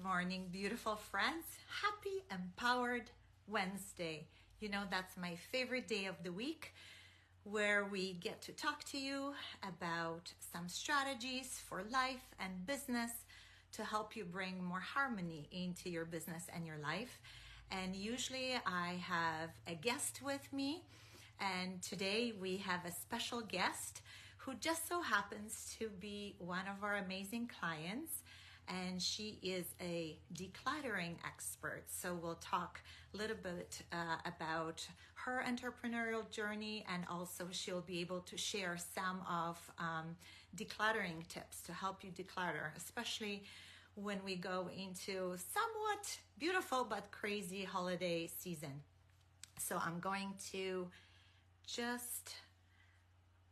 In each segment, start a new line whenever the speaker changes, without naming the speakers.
morning, beautiful friends. Happy Empowered Wednesday. You know, that's my favorite day of the week where we get to talk to you about some strategies for life and business to help you bring more harmony into your business and your life. And usually I have a guest with me, and today we have a special guest who just so happens to be one of our amazing clients, and she is a decluttering expert. So we'll talk a little bit about her entrepreneurial journey, and also she'll be able to share some of decluttering tips to help you declutter, especially when we go into somewhat beautiful but crazy holiday season. So I'm going to just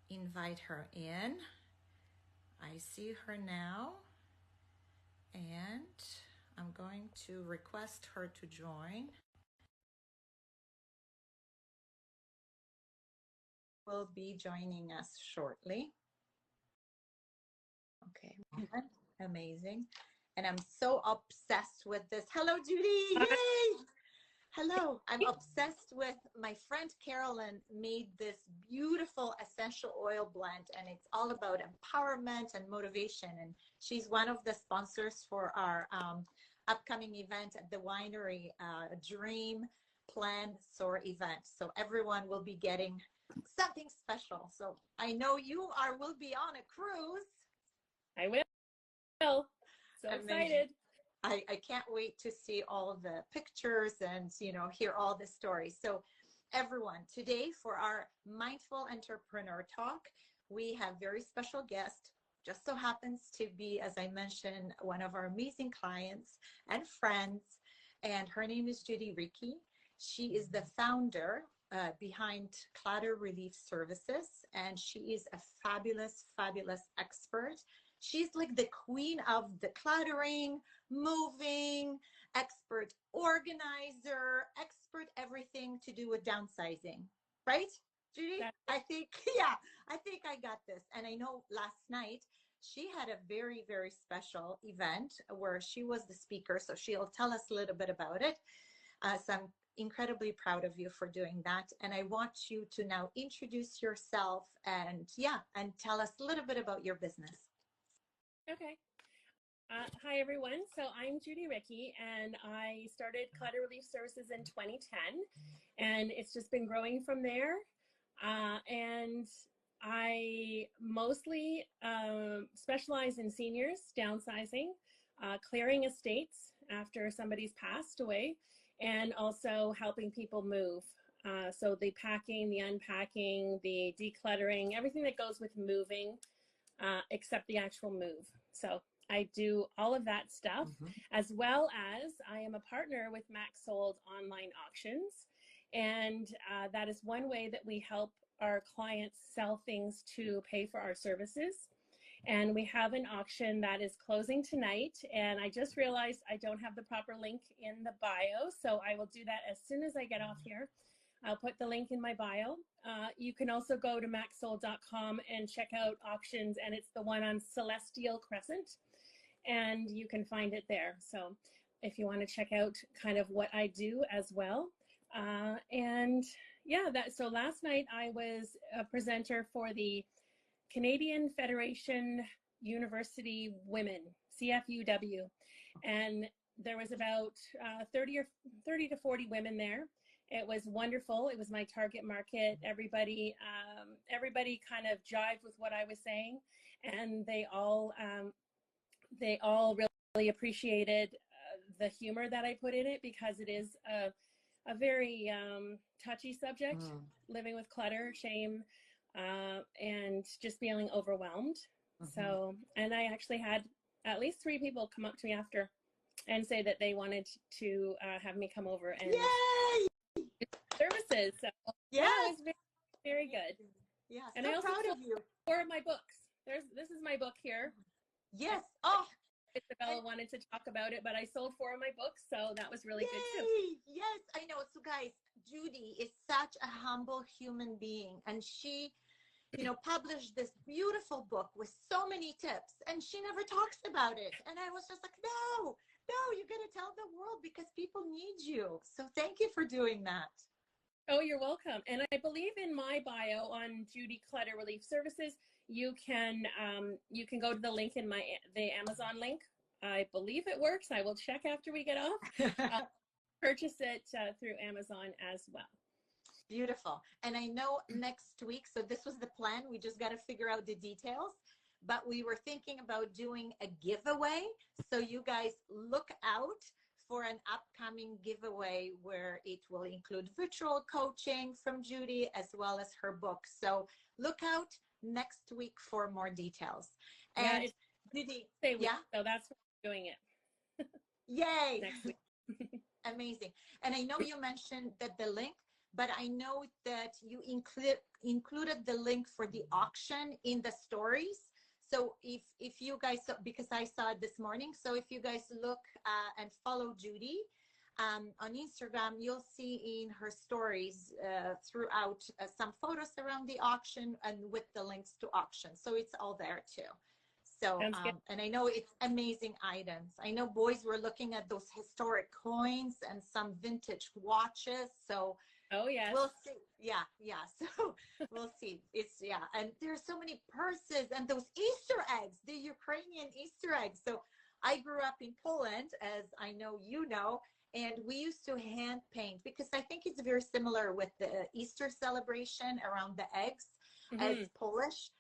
invite her in. I see her now, and I'm going to request her to join. Will be joining us shortly. Okay, amazing. And I'm so obsessed with this. Hello, Judy. Yay! Hello, I'm obsessed with my friend Carolyn made this beautiful essential oil blend, and it's all about empowerment and motivation. And she's one of the sponsors for our upcoming event at the winery, Dream Plan Soar event. So everyone will be getting something special. So I know you will be on a cruise.
I will. So excited.
I can't wait to see all the pictures and, you know, hear all the stories. So everyone, today for our Mindful Entrepreneur Talk, we have very special guest. Just so happens to be, as I mentioned, one of our amazing clients and friends, and her name is Judy Rickey. She is the founder behind Clutter Relief Services, and she is a fabulous, fabulous expert. She's like the queen of decluttering, moving, expert organizer, expert everything to do with downsizing. Right, Judy? I think I got this. And I know last night she had a very, very special event where she was the speaker. So she'll tell us a little bit about it. So I'm incredibly proud of you for doing that. And I want you to now introduce yourself and tell us a little bit about your business.
Okay. Hi, everyone. So I'm Judy Rickey, and I started Clutter Relief Services in 2010, and it's just been growing from there. And I mostly specialize in seniors downsizing, clearing estates after somebody's passed away, and also helping people move. So the packing, the unpacking, the decluttering, everything that goes with moving, except the actual move. So I do all of that stuff, as well as I am a partner with Max Sold Online Auctions. And that is one way that we help our clients sell things to pay for our services. And we have an auction that is closing tonight. And I just realized I don't have the proper link in the bio. So I will do that as soon as I get off here. I'll put the link in my bio. You can also go to maxsold.com and check out auctions, and it's the one on Celestial Crescent, and you can find it there. So if you want to check out kind of what I do as well. So last night I was a presenter for the Canadian Federation University Women, CFUW, and there was about 30 to 40 women there. It was wonderful. It was my target market. Everybody kind of jived with what I was saying, and they all really appreciated the humor that I put in it, because it is a very touchy subject, living with clutter, shame, and just feeling overwhelmed. So, and I actually had at least 3 people come up to me after and say that they wanted to have me come over and services. So yeah, it was very, very good.
Yeah,
and
so
I also
proud of you.
4 of my books. This is my book here.
Yes.
Izabela wanted to talk about it, but I sold 4 of my books, so that was really good too.
Yes, I know. So guys, Judy is such a humble human being, and she, you know, published this beautiful book with so many tips, and she never talks about it. And I was just like, no, No, you got to tell the world because people need you. So thank you for doing that.
Oh, you're welcome. And I believe in my bio on Judy Clutter Relief Services, you can go to the link in the Amazon link. I believe it works. I will check after we get off. Purchase it through Amazon as well.
Beautiful. And I know next week, so this was the plan. We just got to figure out the details. But we were thinking about doing a giveaway. So you guys look out for an upcoming giveaway where it will include virtual coaching from Judy as well as her book. So look out next week for more details. And
it's
Judy,
yeah, so that's why I'm doing it.
Yay!
Next week.
Amazing. And I know you mentioned that the link, but I know that you included the link for the auction in the stories. So if you guys, because I saw it this morning, so if you guys look and follow Judy on Instagram, you'll see in her stories throughout some photos around the auction and with the links to auction. So it's all there too. So, and I know it's amazing items. I know boys were looking at those historic coins and some vintage watches. So
oh yeah,
we'll see. Yeah. So we'll see. It's and there's so many purses and those Easter eggs, the Ukrainian Easter eggs. So I grew up in Poland, as I know you know, and we used to hand paint because I think it's very similar with the Easter celebration around the eggs as Polish.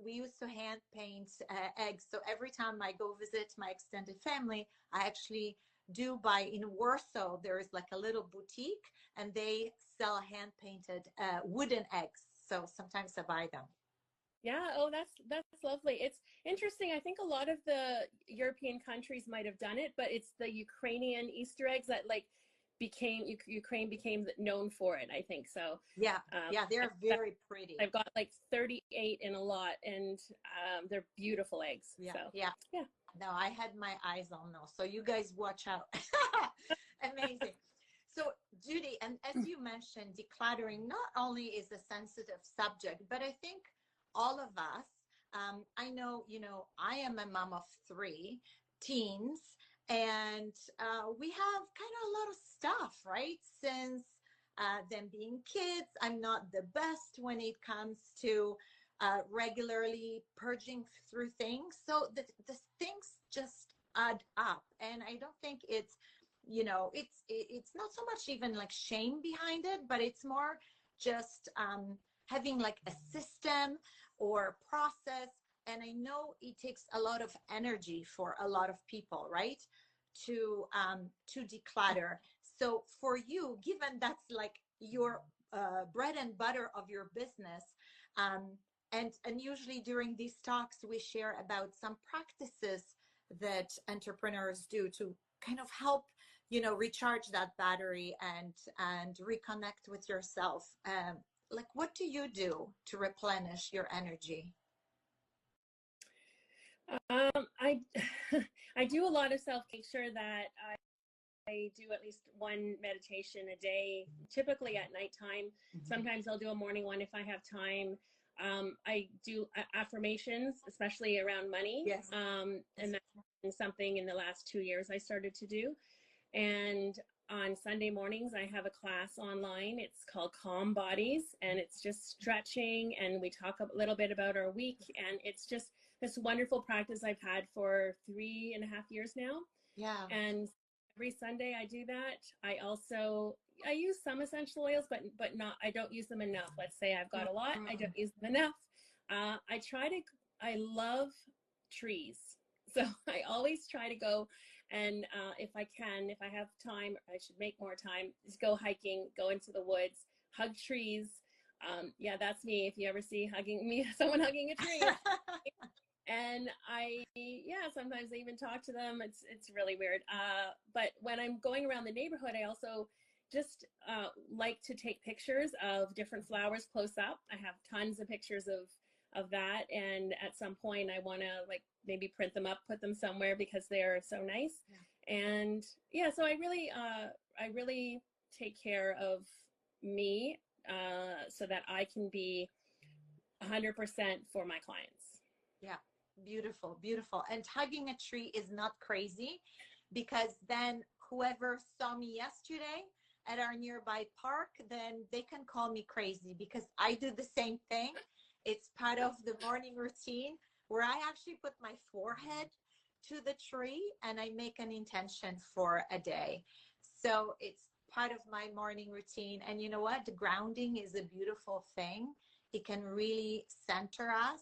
We used to hand paint eggs. So every time I go visit my extended family, I actually do buy in Warsaw. There is like a little boutique and they sell hand painted wooden eggs. So sometimes I buy them.
Yeah, oh, that's lovely. It's interesting. I think a lot of the European countries might have done it, but it's the Ukrainian Easter eggs that like Ukraine became known for it, I think. So
yeah, they're very pretty.
I've got like 38 in a lot, and they're beautiful eggs.
Yeah,
so,
yeah. No, I had my eyes on those. So you guys watch out. Amazing. So Judy, and as you mentioned, decluttering not only is a sensitive subject, but I think all of us, I know, I am a mom of 3 teens, and we have kind of a lot of stuff, right? Since them being kids, I'm not the best when it comes to regularly purging through things. So the things just add up. And I don't think it's, it's not so much even like shame behind it, but it's more just having like a system or process. And I know it takes a lot of energy for a lot of people, right? To declutter. So for you, given that's like your bread and butter of your business, and usually during these talks, we share about some practices that entrepreneurs do to kind of help, recharge that battery and reconnect with yourself. Like, what do you do to replenish your energy?
I I do a lot of make sure that I do at least one meditation a day, typically at nighttime. Sometimes I'll do a morning one if I have time. I do affirmations, especially around money.
Yes.
And that's something in the last 2 years I started to do. And on Sunday mornings, I have a class online. It's called Calm Bodies, and it's just stretching, and we talk a little bit about our week. And it's just this wonderful practice I've had for 3.5 years now.
Yeah.
And every Sunday I do that. I use some essential oils, but not, I don't use them enough. Let's say I've got a lot, I don't use them enough. I love trees. So I always try to go and if I have time, I should make more time, just go hiking, go into the woods, hug trees. Yeah, that's me. If you ever see someone hugging a tree. And sometimes I even talk to them. It's really weird. But when I'm going around the neighborhood, I also just like to take pictures of different flowers close up. I have tons of pictures of that. And at some point I want to like maybe print them up, put them somewhere because they're so nice. Yeah. And so I really take care of me so that I can be 100% for my clients.
Yeah. Beautiful, beautiful. And hugging a tree is not crazy. because then whoever saw me yesterday at our nearby park, then they can call me crazy because I do the same thing. It's part of the morning routine where I actually put my forehead to the tree and I make an intention for a day. So it's part of my morning routine. And you know what? The grounding is a beautiful thing. It can really center us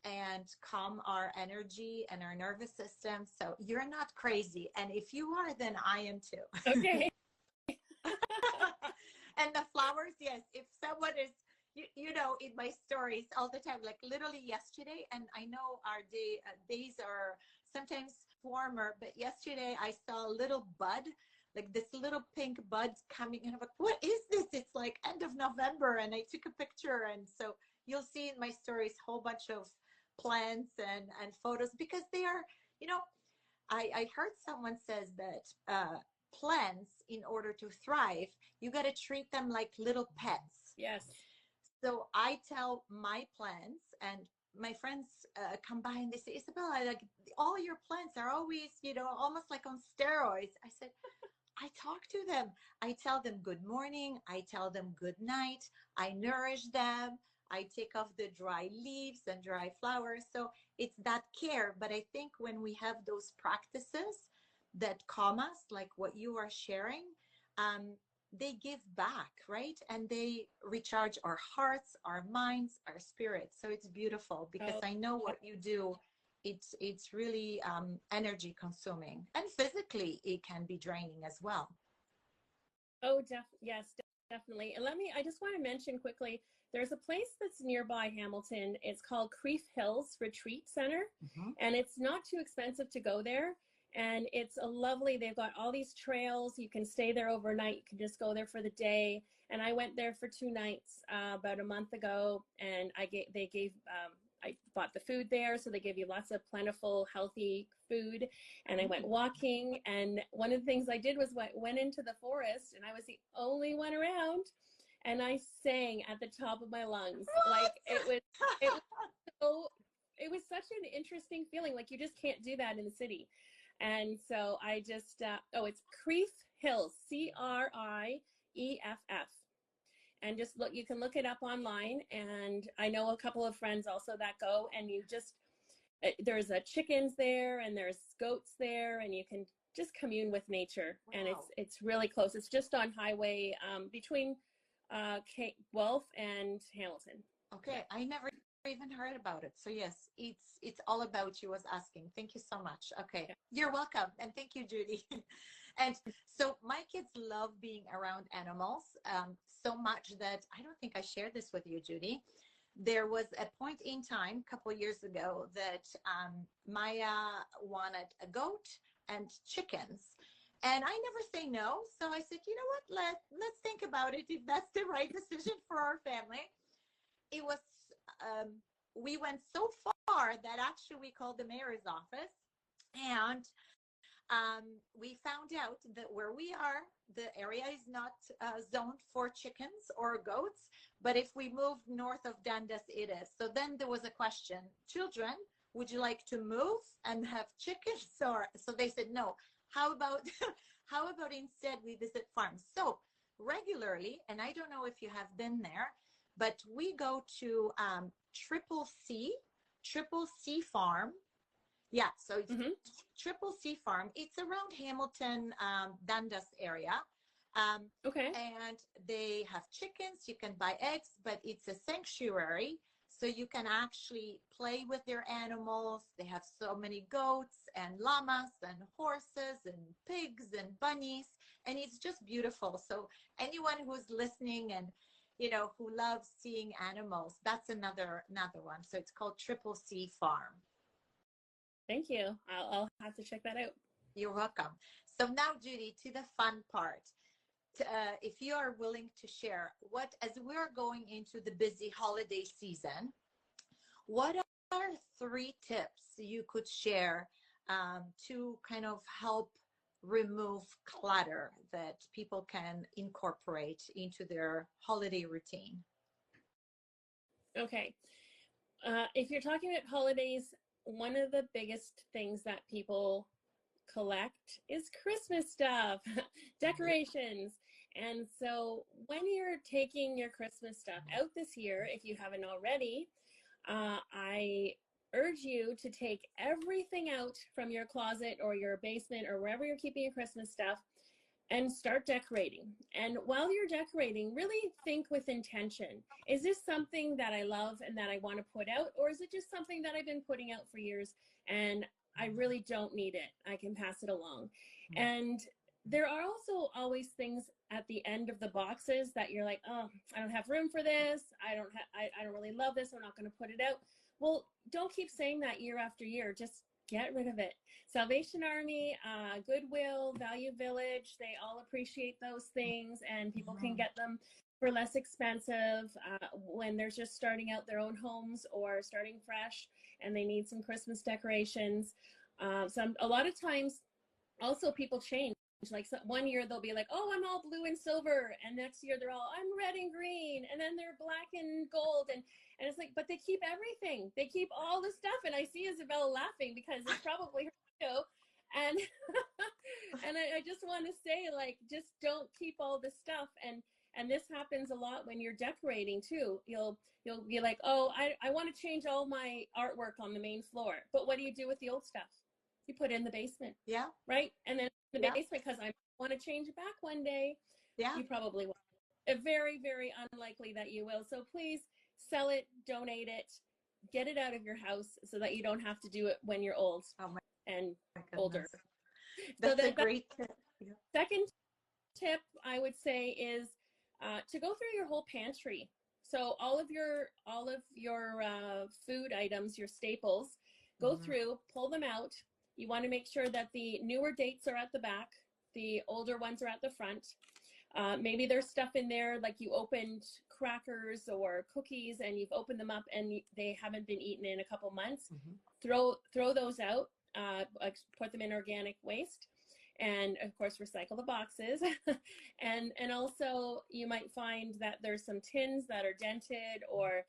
and calm our energy and our nervous system. So you're not crazy. And if you are, then I am too.
Okay.
And the flowers, yes. If someone is, you know, in my stories all the time, like literally yesterday, and I know our days are sometimes warmer, but yesterday I saw a little bud, like this little pink bud coming, and I'm like, what is this? It's like end of November, and I took a picture, and so you'll see in my stories a whole bunch of plants and photos because they are, you know, I heard someone says that plants, in order to thrive, you got to treat them like little pets.
Yes.
So I tell my plants, and my friends come by and they say, Izabela, like all your plants are always, you know, almost like on steroids. I said, I talk to them. I tell them good morning. I tell them good night. I nourish them. I take off the dry leaves and dry flowers. So it's that care. But I think when we have those practices that calm us, like what you are sharing, they give back, right? And they recharge our hearts, our minds, our spirits. So it's beautiful because I know what you do. It's really energy consuming, and physically it can be draining as well.
Oh, yes, definitely. And I just want to mention quickly, there's a place that's nearby Hamilton. It's called Creef Hills Retreat Center, and it's not too expensive to go there. And it's a lovely, they've got all these trails. You can stay there overnight. You can just go there for the day. And I went there for 2 nights about a month ago, and I bought the food there. So they give you lots of plentiful, healthy food. And I went walking. And one of the things I did was went into the forest, and I was the only one around. And I sang at the top of my lungs. Like it was such an interesting feeling. Like you just can't do that in the city. And so I just, it's Creef Hills, Creeff. And just look, you can look it up online. And I know a couple of friends also that go, and you just, there's chickens there and there's goats there, and you can just commune with nature. Wow. And it's really close. It's just on highway between Guelph and Hamilton.
Okay, I never even heard about it. So yes, it's all about you was asking. Thank you so much. Okay, yeah. You're welcome. And thank you, Judy. And so my kids love being around animals so much that I don't think I shared this with you, Judy. There was a point in time a couple of years ago that Maya wanted a goat and chickens. And I never say no. So I said, you know what, let's think about it if that's the right decision for our family. It was, we went so far that actually we called the mayor's office, and we found out that where we are, the area is not zoned for chickens or goats, but if we move north of Dundas, it is. So then there was a question, children, would you like to move and have chickens? Or so they said no. How about instead we visit farms? So regularly, and I don't know if you have been there, but we go to Triple C Farm. Yeah, so it's Triple C Farm. It's around Hamilton, Dundas area.
Okay.
And they have chickens. You can buy eggs, but it's a sanctuary. So you can actually play with their animals. They have so many goats and llamas and horses and pigs and bunnies. And it's just beautiful. So anyone who's listening and, you know, who loves seeing animals, that's another one. So it's called Triple C Farm.
Thank you. I'll have to check that out.
You're welcome. So now, Judy, to the fun part. If you are willing to share, as we're going into the busy holiday season, what are 3 tips you could share to kind of help remove clutter that people can incorporate into their holiday routine?
Okay. If you're talking about holidays, one of the biggest things that people collect is Christmas stuff, decorations. And so when you're taking your Christmas stuff out this year, if you haven't already, I urge you to take everything out from your closet or your basement or wherever you're keeping your Christmas stuff and start decorating. And while you're decorating, really think with intention. Is this something that I love and that I want to put out? Or is it just something that I've been putting out for years and I really don't need it? I can pass it along. And there are also always things at the end of the boxes that you're like, oh, I don't have room for this. I don't really love this. I'm not going to put it out. Well, don't keep saying that year after year. Just get rid of it. Salvation Army, Goodwill, Value Village, they all appreciate those things, and people can get them for less expensive when they're just starting out their own homes or starting fresh and they need some Christmas decorations. A lot of times also people change. Like one year they'll be like, oh, I'm all blue and silver, and next year they're all, I'm red and green, and then they're black and gold, and it's like, but they keep everything. They keep all the stuff, and I see Izabela laughing because it's probably her too. And and I just want to say, like, just don't keep all the stuff. And this happens a lot when you're decorating too. You'll be like, oh, I want to change all my artwork on the main floor, but what do you do with the old stuff? You put it in the basement.
Yeah.
Right? And then the basement, because I want to change it back one day.
Yeah.
You probably will. Very, very unlikely that you will. So please sell it, donate it, get it out of your house so that you don't have to do it when you're old and older.
That's a great tip. Yeah.
Second tip I would say is to go through your whole pantry. So all of your food items, your staples, go through, pull them out. You want to make sure that the newer dates are at the back, the older ones are at the front. Maybe there's stuff in there like you opened crackers or cookies and you've opened them up and they haven't been eaten in a couple months. Throw those out, put them in organic waste, and of course recycle the boxes. and also you might find that there's some tins that are dented or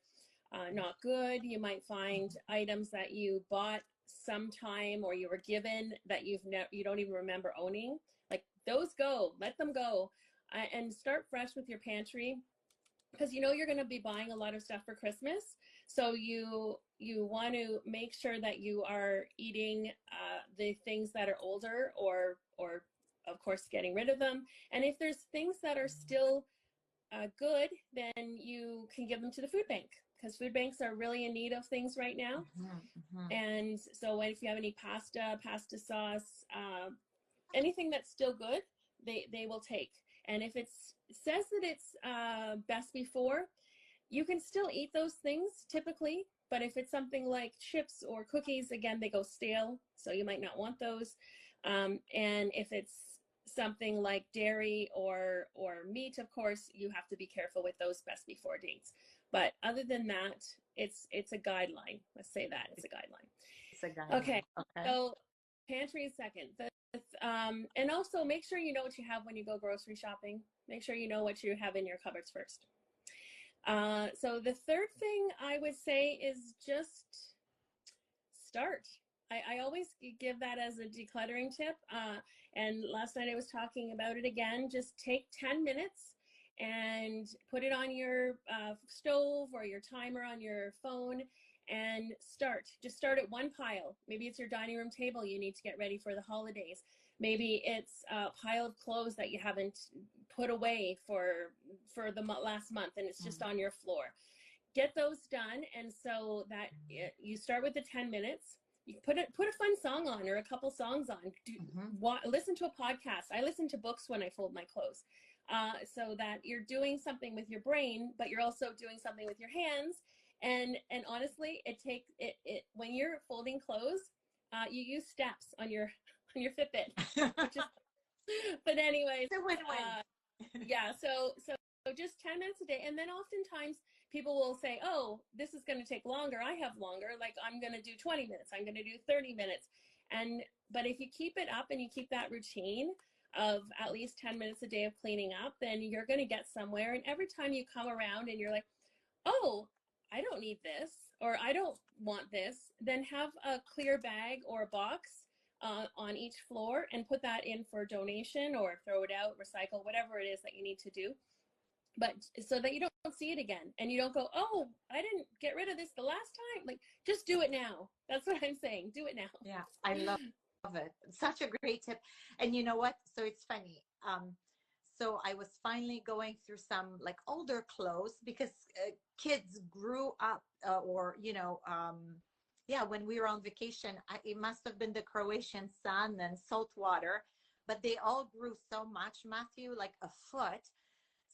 not good. You might find items that you bought sometime or you were given that you don't even remember owning. Like those go, let them go, and start fresh with your pantry, because you know you're going to be buying a lot of stuff for Christmas. So you want to make sure that you are eating the things that are older, or of course getting rid of them. And if there's things that are still good, then you can give them to the food bank, because food banks are really in need of things right now. And so if you have any pasta sauce, anything that's still good, they will take. And if it says that it's best before, you can still eat those things typically. But if it's something like chips or cookies, again, they go stale, so you might not want those. And if it's something like dairy or meat, of course, you have to be careful with those best before dates. But other than that, it's a guideline. Let's say that it's a guideline.
It's a guideline.
Okay. So pantry is second. And also make sure you know what you have when you go grocery shopping. Make sure you know what you have in your cupboards first. So the third thing I would say is just start. I always give that as a decluttering tip. And last night I was talking about it again. Just take 10 minutes and put it on your stove or your timer on your phone and start. Just start at one pile. Maybe it's your dining room table you need to get ready for the holidays. Maybe it's a pile of clothes that you haven't put away for the last month and it's just on your floor. Get those done. And so that you start with the 10 minutes. You put a fun song on or a couple songs on. Listen to a podcast. I listen to books when I fold my clothes. So that you're doing something with your brain, but you're also doing something with your hands. And honestly, when you're folding clothes, you use steps on your Fitbit. But anyways, yeah. So just 10 minutes a day, and then oftentimes people will say, "Oh, this is going to take longer. I have longer. Like I'm going to do 20 minutes. I'm going to do 30 minutes." But if you keep it up and you keep that routine of at least 10 minutes a day of cleaning up, then you're going to get somewhere. And every time you come around and you're like, "Oh, I don't need this," or "I don't want this," then have a clear bag or a box on each floor and put that in for donation or throw it out, recycle, whatever it is that you need to do. But so that you don't see it again and you don't go, oh, I didn't get rid of this the last time. Like, just do it now. That's what I'm saying. Do it now.
Yeah, I love it. Such a great tip. And you know what? So it's funny. So I was finally going through some like older clothes because kids grew up or, you know, yeah, when we were on vacation, it must have been the Croatian sun and salt water, but they all grew so much, Matthew, like a foot.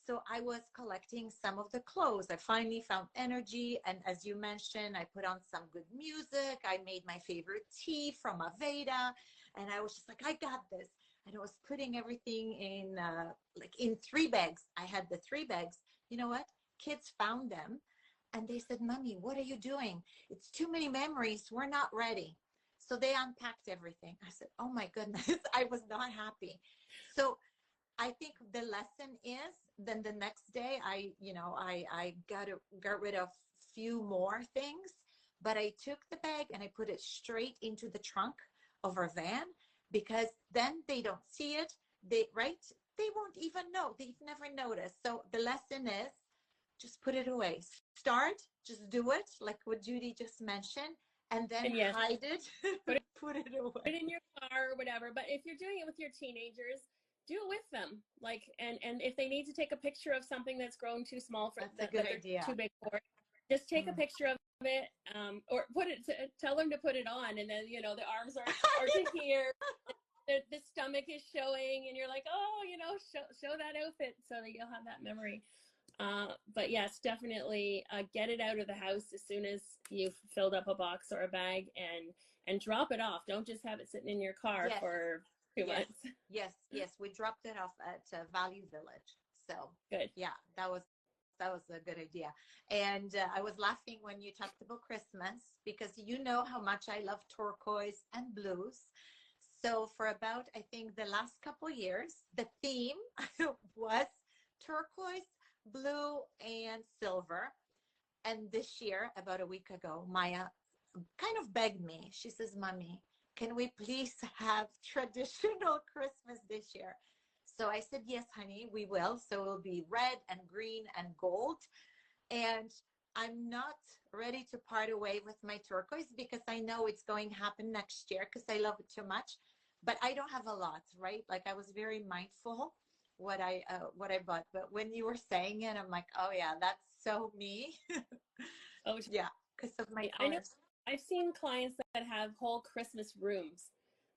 So I was collecting some of the clothes. I finally found energy. And as you mentioned, I put on some good music. I made my favorite tea from Aveda. And I was just like, I got this. And I was putting everything in like in 3 bags. I had the 3 bags. You know what? Kids found them. And they said, Mommy, what are you doing? It's too many memories. We're not ready. So they unpacked everything. I said, oh my goodness, I was not happy. So I think the lesson is then the next day I got rid of few more things, but I took the bag and I put it straight into the trunk of our van because then they don't see it. They won't even know. They've never noticed. So the lesson is just put it away. Just do it like what Judy just mentioned, and then
and yes,
hide it, put it away.
Put it in your car or whatever. But if you're doing it with your teenagers, do it with them. Like, and if they need to take a picture of something that's grown too small for
That's a good idea.
Too big for, just take a picture of it, or tell them to put it on, and then the arms are to here, the stomach is showing, and you're like, oh, show that outfit so that you'll have that memory. But yes, definitely get it out of the house as soon as you've filled up a box or a bag, and drop it off. Don't just have it sitting in your car for 2 months.
Yes. We dropped it off at Value Village. So
good.
Yeah, that was a good idea. And I was laughing when you talked about Christmas because you know how much I love turquoise and blues. So for about, I think the last couple years, the theme was turquoise, blue, and silver. And this year, about a week ago, Maya kind of begged me. She says, Mommy, can we please have traditional Christmas this year? So I said, yes, honey, we will. So it'll be red and green and gold. And I'm not ready to part away with my turquoise because I know it's going to happen next year because I love it too much. But I don't have a lot, right? Like I was very mindful what I bought. But when you were saying it, I'm like, oh yeah, that's so me.
Oh
yeah, because of my
I know.
colors.
I've seen clients that have whole Christmas rooms.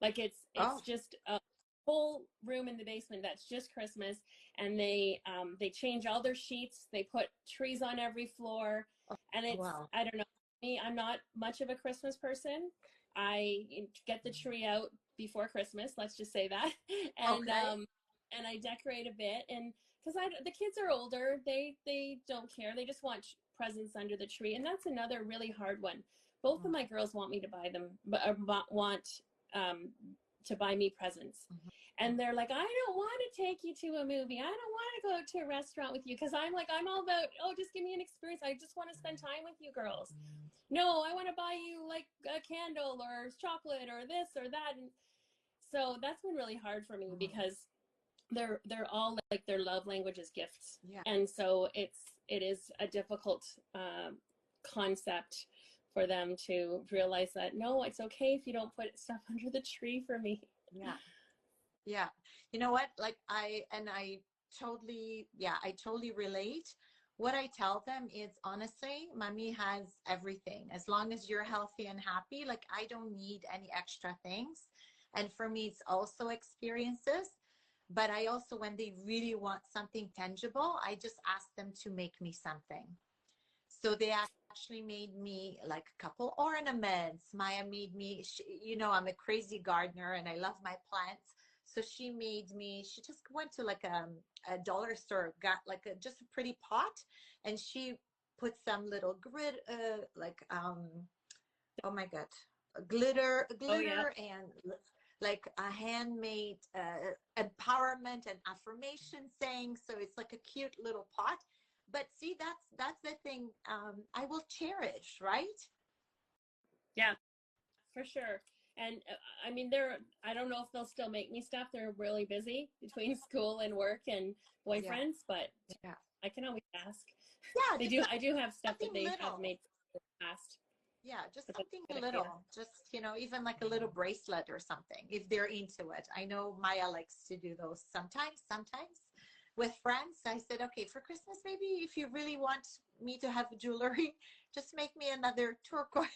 Like it's just a whole room in the basement that's just Christmas, and they change all their sheets. They put trees on every floor, and it's I don't know. Me, I'm not much of a Christmas person. I get the tree out before Christmas. Let's just say that, and and I decorate a bit, and because the kids are older, they don't care. They just want presents under the tree, and that's another really hard one. Both of my girls want me to buy them, but want to buy me presents. And they're like, I don't want to take you to a movie. I don't want to go to a restaurant with you. Because I'm all about, just give me an experience. I just want to spend time with you girls. No, I want to buy you like a candle or chocolate or this or that. And so that's been really hard for me because they're all like their love language is gifts. Yeah. And so it is a difficult concept for them to realize that, no, it's okay if you don't put stuff under the tree for me.
Yeah. You know what? Like I totally relate. What I tell them is honestly, Mommy has everything. As long as you're healthy and happy, like I don't need any extra things. And for me, it's also experiences. But I also, when they really want something tangible, I just ask them to make me something. So they actually made me like a couple ornaments. Maya made me, I'm a crazy gardener and I love my plants. So she just went to like a dollar store, got like just a pretty pot, and she put some little oh my God, glitter and like a handmade empowerment and affirmation saying. So it's like a cute little pot. But see, that's the thing I will cherish, right?
Yeah, for sure. And I mean, I don't know if they'll still make me stuff. They're really busy between school and work and boyfriends, but
Yeah.
I can always ask.
Yeah,
They
just
do. I do have stuff that
something
they have
little.
made in the past.
Yeah, just
But that's
something
a good idea.
little. Just, even like a little bracelet or something, if they're into it. I know Maya likes to do those sometimes. With friends, I said, okay, for Christmas, maybe if you really want me to have jewelry, just make me another turquoise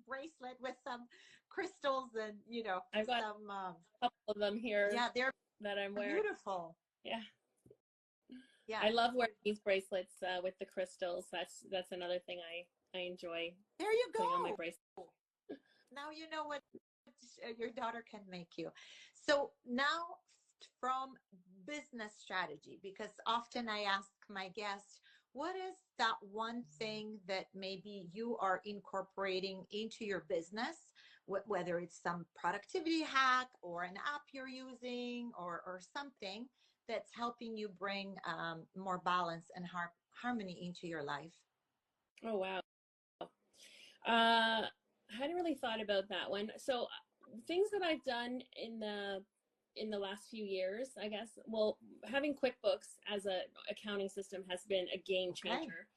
bracelet with some crystals and,
I've got
some,
a couple of them here
yeah, they're
that I'm wearing.
beautiful.
Yeah.
Yeah.
I love wearing these bracelets with the crystals. That's another thing I enjoy.
There you go.
Putting on my bracelet.
Now you know what your daughter can make you. So now from business strategy, because often I ask my guests, what is that one thing that maybe you are incorporating into your business, whether it's some productivity hack or an app you're using or something that's helping you bring more balance and harmony into your life?
Oh, wow. I hadn't really thought about that one. So things that I've done in the last few years, I guess, well, having QuickBooks as a accounting system has been a game changer.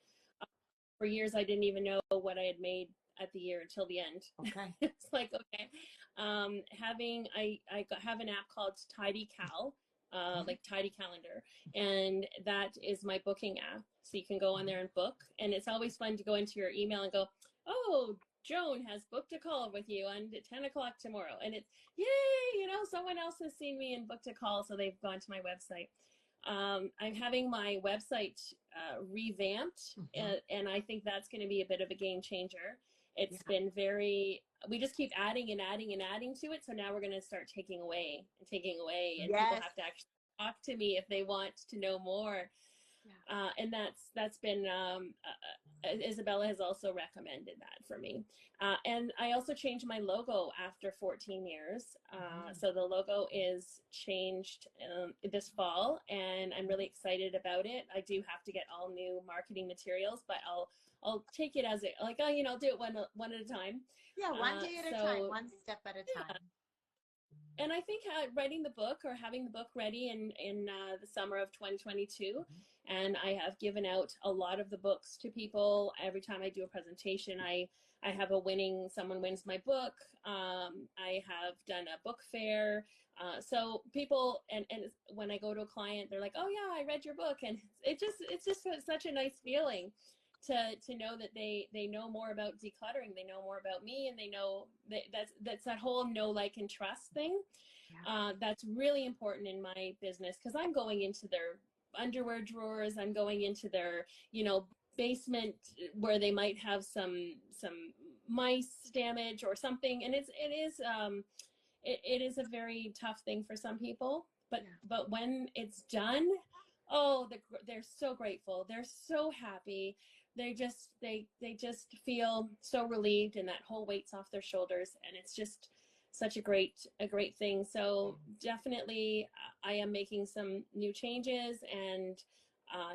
For years, I didn't even know what I had made at the year until the end.
Okay.
It's like, okay. I have an app called TidyCal, like Tidy Calendar, and that is my booking app. So you can go on there and book, and it's always fun to go into your email and go, oh, Joan has booked a call with you on 10 o'clock tomorrow. And it's, yay, someone else has seen me and booked a call, so they've gone to my website. I'm having my website revamped, and I think that's going to be a bit of a game changer. It's been we just keep adding and adding and adding to it. So now we're going to start taking away, and people have to actually talk to me if they want to know more. And that's been, Izabela has also recommended that for me. And I also changed my logo after 14 years. So the logo is changed this fall, and I'm really excited about it. I do have to get all new marketing materials, but I'll take it as I'll do it one at a time.
Yeah, one day at a time, one step at a time.
And I think writing the book or having the book ready in the summer of 2022, and I have given out a lot of the books to people. Every time I do a presentation, I have someone wins my book. I have done a book fair. So people, and when I go to a client, they're like, oh yeah, I read your book. And it's just such a nice feeling to know that they know more about decluttering, they know more about me, and they know that's that whole know, like, and trust thing. That's really important in my business, because I'm going into their underwear drawers, I'm going into their basement where they might have some mice damage or something, and it is a very tough thing for some people, but when it's done, they're so grateful, they're so happy. They just feel so relieved, and that whole weight's off their shoulders, and it's just such a great thing. So definitely I am making some new changes, and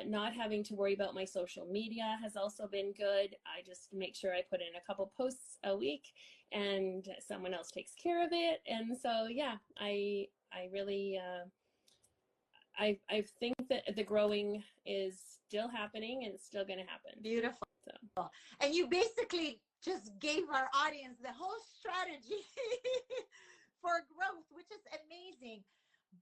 not having to worry about my social media has also been good. I just make sure I put in a couple posts a week, and someone else takes care of it. And so yeah, I really I think that the growing is still happening, and it's still going to happen.
Beautiful. So. And you basically just gave our audience the whole strategy for growth, which is amazing.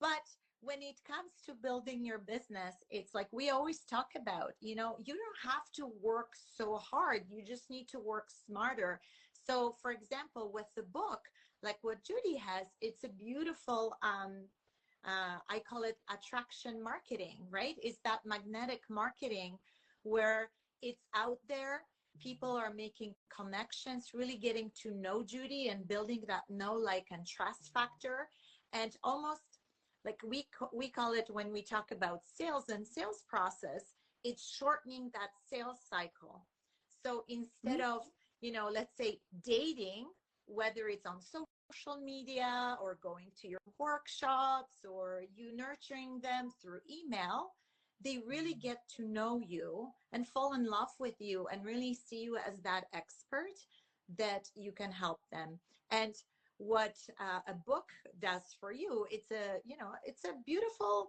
But when it comes to building your business, it's like we always talk about, you don't have to work so hard. You just need to work smarter. So for example, with the book, like what Judy has, it's a beautiful, I call it attraction marketing, right? It's that magnetic marketing where it's out there. People are making connections, really getting to know Judy and building that know, like, and trust factor. And almost like we call it, when we talk about sales and sales process, it's shortening that sales cycle. So instead of, let's say dating, whether it's on social media or going to your workshops or you nurturing them through email, they really get to know you and fall in love with you and really see you as that expert that you can help them. And what a book does for you. It's a, you know, it's a beautiful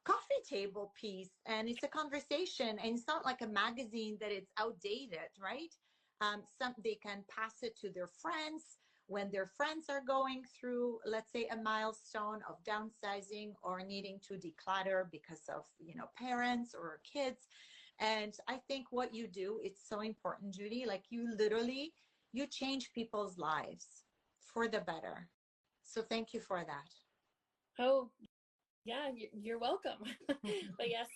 coffee table piece, and it's a conversation, and it's not like a magazine that it's outdated, right? Some they can pass it to their friends when their friends are going through, let's say, a milestone of downsizing or needing to declutter because of, you know, parents or kids. And I think what you do, it's so important, Judy. Like, you literally, you change people's lives for the better. So thank you for that.
Oh, yeah, you're welcome. But yes,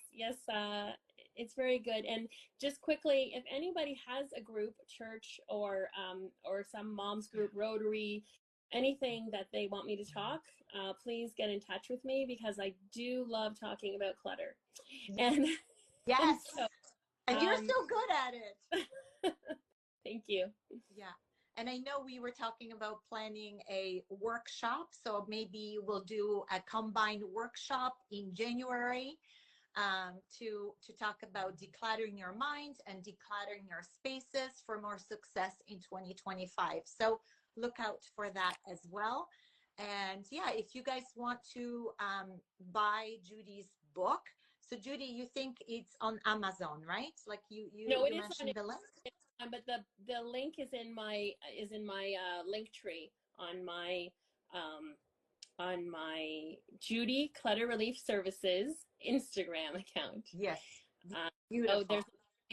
it's very good. And just quickly, if anybody has a group, church, or some moms group, Rotary, anything that they want me to talk, please get in touch with me, because I do love talking about clutter. And,
Yes.
and so,
and you're so good at it.
Thank you.
Yeah. And I know we were talking about planning a workshop, so maybe we'll do a combined workshop in January to talk about decluttering your mind and decluttering your spaces for more success in 2025. So look out for that as well. And yeah, if you guys want to buy Judy's book, so Judy, you think it's on Amazon, right? Like you
No, it is
mentioned the link.
but the link is in my link tree on my Judy Clutter Relief Services Instagram account.
Yes.
Beautiful. So there's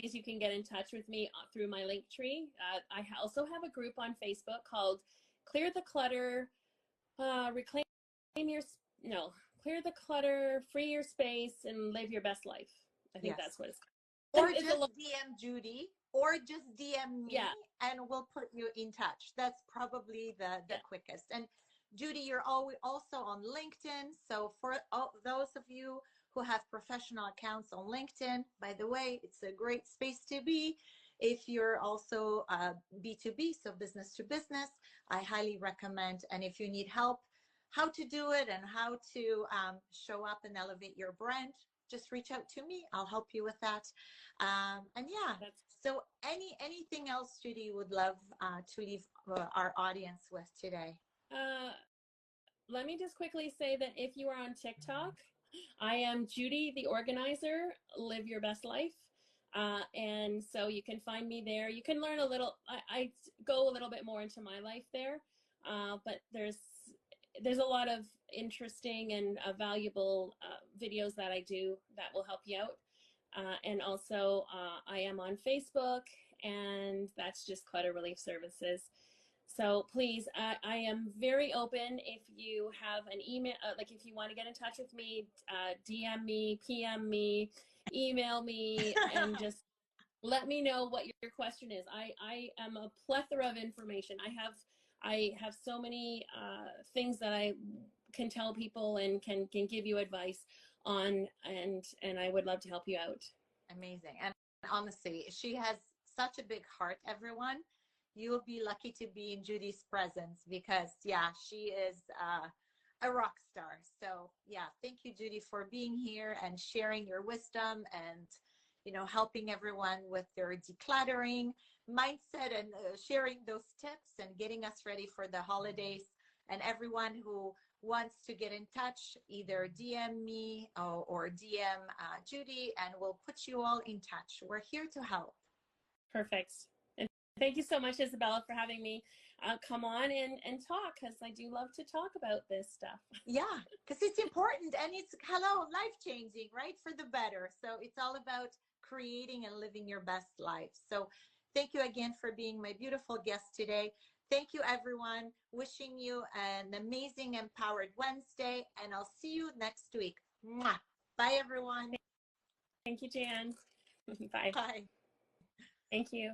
ways you can get in touch with me through my link tree. I also have a group on Facebook called Clear the Clutter, Reclaim Your, no, Clear the Clutter, Free Your Space, and Live Your Best Life. I think that's what it's called.
Or just DM Judy, or just DM me, and we'll put you in touch. That's probably the quickest. And Judy, you're also on LinkedIn. So for all those of you who have professional accounts on LinkedIn, by the way, it's a great space to be. If you're also B2B, so business to business, I highly recommend. And if you need help how to do it and how to show up and elevate your brand, just reach out to me. I'll help you with that. And yeah, so anything else, Judy, would love to leave our audience with today?
Let me just quickly say that if you are on TikTok, I am Judy the Organizer, Live Your Best Life. And so you can find me there. You can learn a little, I go a little bit more into my life there, but there's a lot of interesting and valuable videos that I do that will help you out. And also I am on Facebook, and that's just Clutter Relief Services. So please, I am very open. If you have an email, like if you want to get in touch with me, DM me, PM me, email me, and just let me know what your question is. I am a plethora of information. I have so many things that I can tell people and can give you advice on, and I would love to help you out.
Amazing. And honestly, she has such a big heart, everyone. You'll be lucky to be in Judy's presence, because yeah, she is a rock star. So yeah, thank you, Judy, for being here and sharing your wisdom and, you know, helping everyone with their decluttering mindset and sharing those tips and getting us ready for the holidays. And everyone who wants to get in touch, either DM me or DM Judy, and we'll put you all in touch. We're here to help.
Perfect. And thank you so much, Izabela, for having me come on and talk, because I do love to talk about this stuff.
Yeah, because it's important, and it's, life-changing, right? For the better. So it's all about creating and living your best life. So thank you again for being my beautiful guest today. Thank you, everyone. Wishing you an amazing, empowered Wednesday, and I'll see you next week. Mwah. Bye, everyone.
Thank you, Jan. Bye.
Bye.
Thank you.